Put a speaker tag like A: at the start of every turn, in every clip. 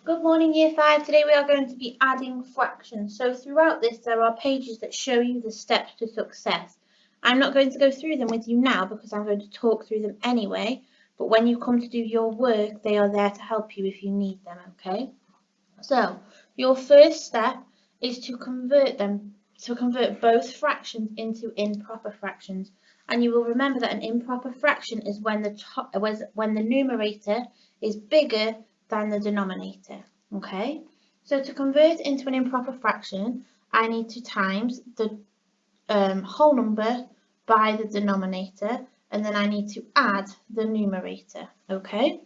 A: Good morning, Year 5. Today we are going to be adding fractions. So throughout this, there are pages that show you the steps to success. I'm not going to go through them with you now because I'm going to talk through them anyway. But when you come to do your work, they are there to help you if you need them, okay? So your first step is to convert both fractions into improper fractions. And you will remember that an improper fraction is when the numerator is bigger than the denominator, okay? So to convert into an improper fraction, I need to times the whole number by the denominator, and then I need to add the numerator, okay?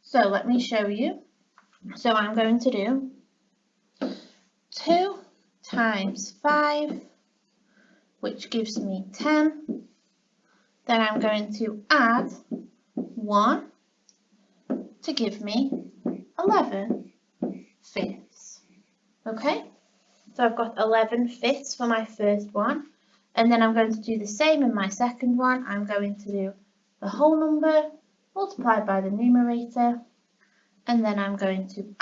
A: So let me show you. So I'm going to do 2 times 5, which gives me 10. Then I'm going to add 1 to give me 11 fifths. Okay, so I've got 11 fifths for my first one. And then I'm going to do the same in my second one. I'm going to do the whole number multiplied by the numerator. And then I'm going to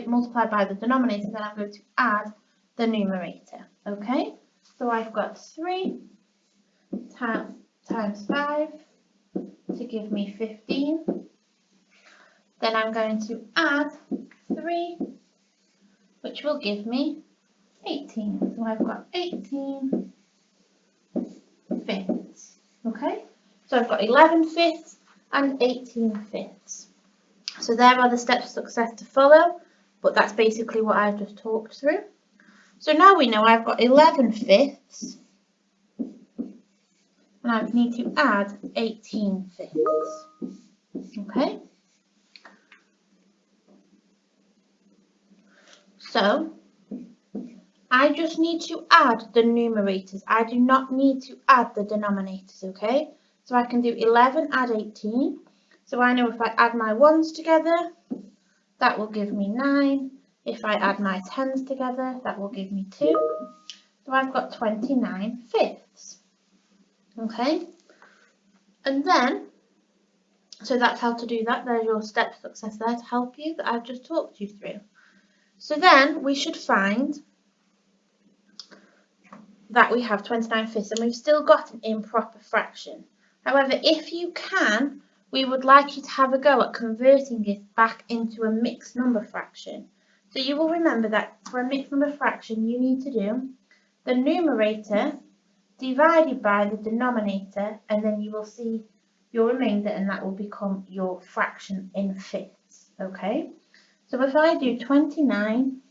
A: multiplied by the denominator, then I'm going to add the numerator, okay? So I've got 3 times 5 to give me 15. Then I'm going to add 3, which will give me 18. So I've got 18 fifths, okay? So I've got 11 fifths and 18 fifths. So there are the steps of success to follow, but that's basically what I've just talked through. So now we know I've got 11 fifths, and I need to add 18 fifths, okay? So I just need to add the numerators. I do not need to add the denominators, okay? So I can do 11 add 18. So I know if I add my 1's together, that will give me 9. If I add my 10's together, that will give me 2. So I've got 29 fifths. Okay? And then, so that's how to do that. There's your step of success there to help you that I've just talked you through. So then we should find that we have 29 fifths and we've still got an improper fraction. However, if you can, we would like you to have a go at converting it back into a mixed number fraction. So you will remember that for a mixed number fraction, you need to do the numerator divided by the denominator, and then you will see your remainder, and that will become your fraction in fifths, okay? So if I do 29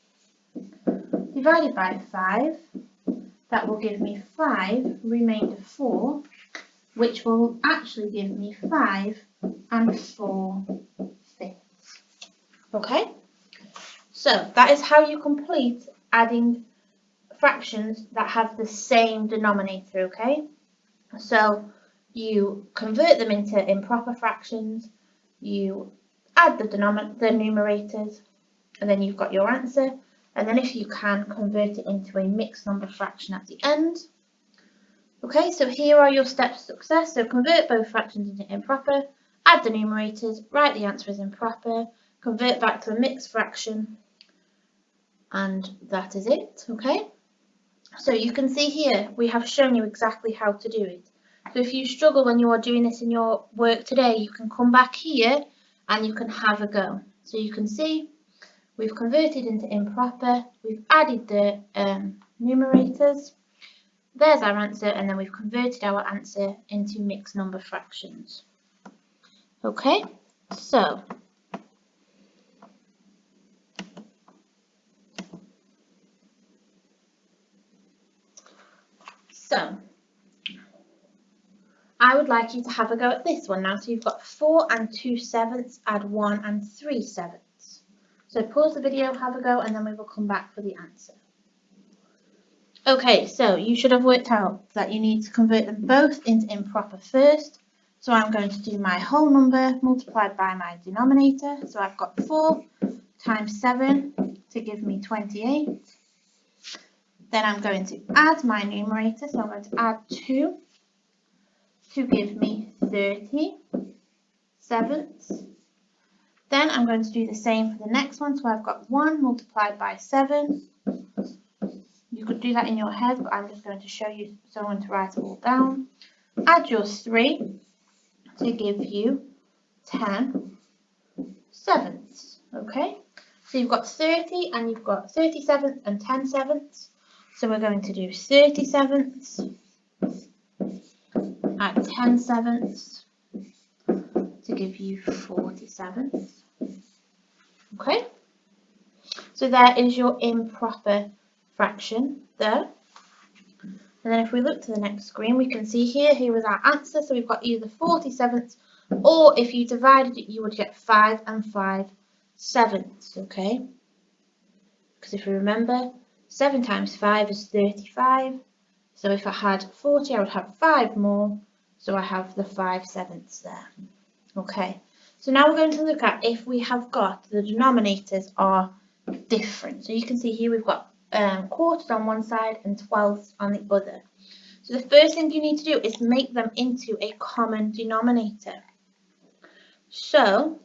A: divided by 5, that will give me 5 remainder 4, which will actually give me 5 and 4 fifths. Okay? So that is how you complete adding fractions that have the same denominator, okay? So you convert them into improper fractions, you add the numerators, and then you've got your answer. And then if you can, convert it into a mixed number fraction at the end. Okay, so here are your steps to success. So convert both fractions into improper, add the numerators, write the answer as improper, convert back to a mixed fraction, and that is it, okay? So you can see here, we have shown you exactly how to do it. So if you struggle when you are doing this in your work today, you can come back here and you can have a go. So you can see we've converted into improper, we've added the numerators, there's our answer, and then we've converted our answer into mixed number fractions. Okay, so I would like you to have a go at this one now. So you've got 4 and 2/7 add 1 and 3/7. So pause the video, have a go, and then we will come back for the answer. Okay, so you should have worked out that you need to convert them both into improper first. So I'm going to do my whole number multiplied by my denominator. So I've got 4 times 7 to give me 28. Then I'm going to add my numerator. So I'm going to add 2 to give me 30/7. Then I'm going to do the same for the next one. So I've got 1 multiplied by 7. You could do that in your head, but I'm just going to show you someone to write it all down. Add your 3 to give you 10 sevenths. Okay, so you've got 30 and you've got 30 sevenths and 10 sevenths. So we're going to do 30 sevenths at 10 sevenths to give you 40 sevenths. Okay, so there is your improper fraction there. And then if we look to the next screen, we can see here was our answer. So we've got either 40 sevenths, or if you divided it, you would get 5 and 5 sevenths, okay? Because if you remember, 7 times 5 is 35. So if I had 40, I would have 5 more. So I have the 5 sevenths there. Okay, so now we're going to look at if we have got the denominators are different. So you can see here we've got quarters on one side and 12ths on the other. So the first thing you need to do is make them into a common denominator. So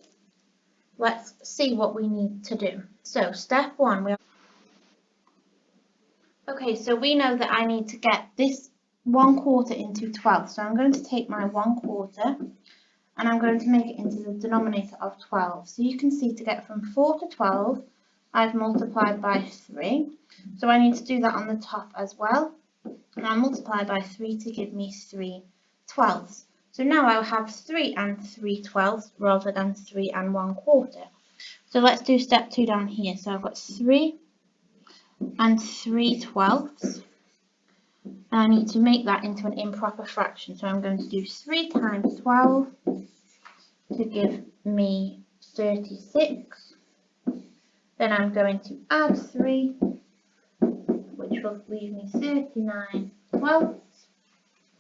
A: let's see what we need to do. So step 1, so we know that I need to get this 1/4 into 12. So I'm going to take my 1/4 and I'm going to make it into the denominator of 12. So you can see to get from 4 to 12, I've multiplied by 3. So I need to do that on the top as well. And I multiply by 3 to give me 3 twelfths. So now I'll have 3 and 3 twelfths rather than 3 and 1/4. So let's do step 2 down here. So I've got 3 and 3 twelfths. And I need to make that into an improper fraction. So I'm going to do 3 times 12 to give me 36. Then I'm going to add 3, which will leave me 39 twelfths.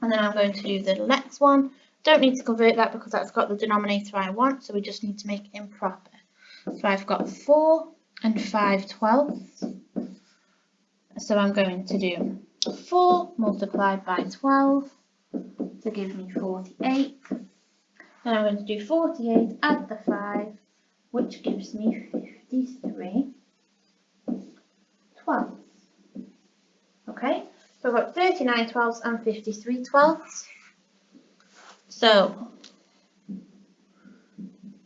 A: And then I'm going to do the next one. Don't need to convert that because that's got the denominator I want, so we just need to make it improper. So I've got 4 and 5 twelfths. So I'm going to do 4 multiplied by 12 to give me 48. Then I'm going to do 48, add the 5, which gives me 53 twelfths. Okay, so I've got 39 twelfths and 53 twelfths. So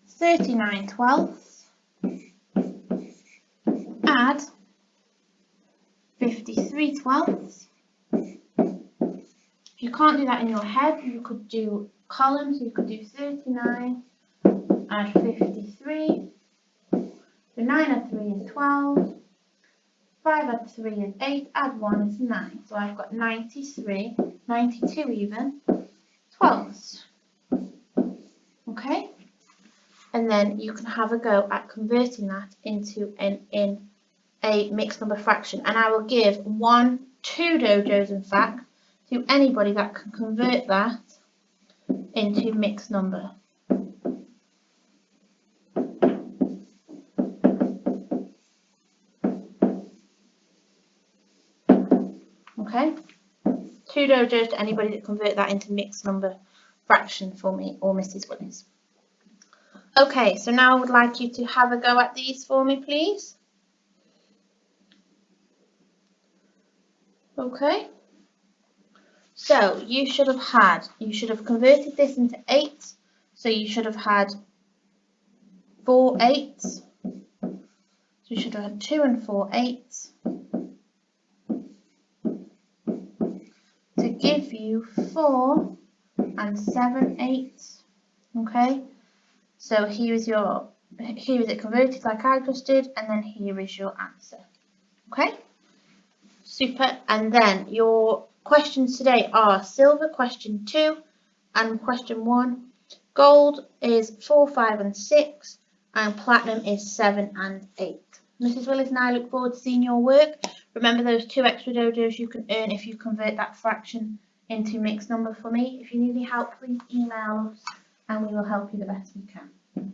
A: 39 twelfths, add 53 twelfths. If you can't do that in your head, you could do columns. You could do 39, add 53. So 9 add 3 is 12. 5 add 3 is 8, add 1 is 9. So I've got 93, 92 even, twelfths. Okay? And then you can have a go at converting that into a mixed number fraction. And I will give 2 dojos, in fact, to anybody that can convert that into mixed number. Okay, 2 dojos to anybody that convert that into mixed number fraction for me or Mrs. Willis. Okay, so now I would like you to have a go at these for me, please. Okay, so you should have converted this into 8. So you should have had 4 8s. So you should have had 2 and 4 8s. To give you 4 and 7 8s. Okay, so here is it converted like I just did, and then here is your answer. Okay, super. And then your questions today are silver question 2 and question 1. Gold is 4, 5 and 6, and platinum is 7 and 8. Mrs. Willis and I look forward to seeing your work. Remember those 2 extra dojos you can earn if you convert that fraction into mixed number for me. If you need any help, please email us and we will help you the best we can.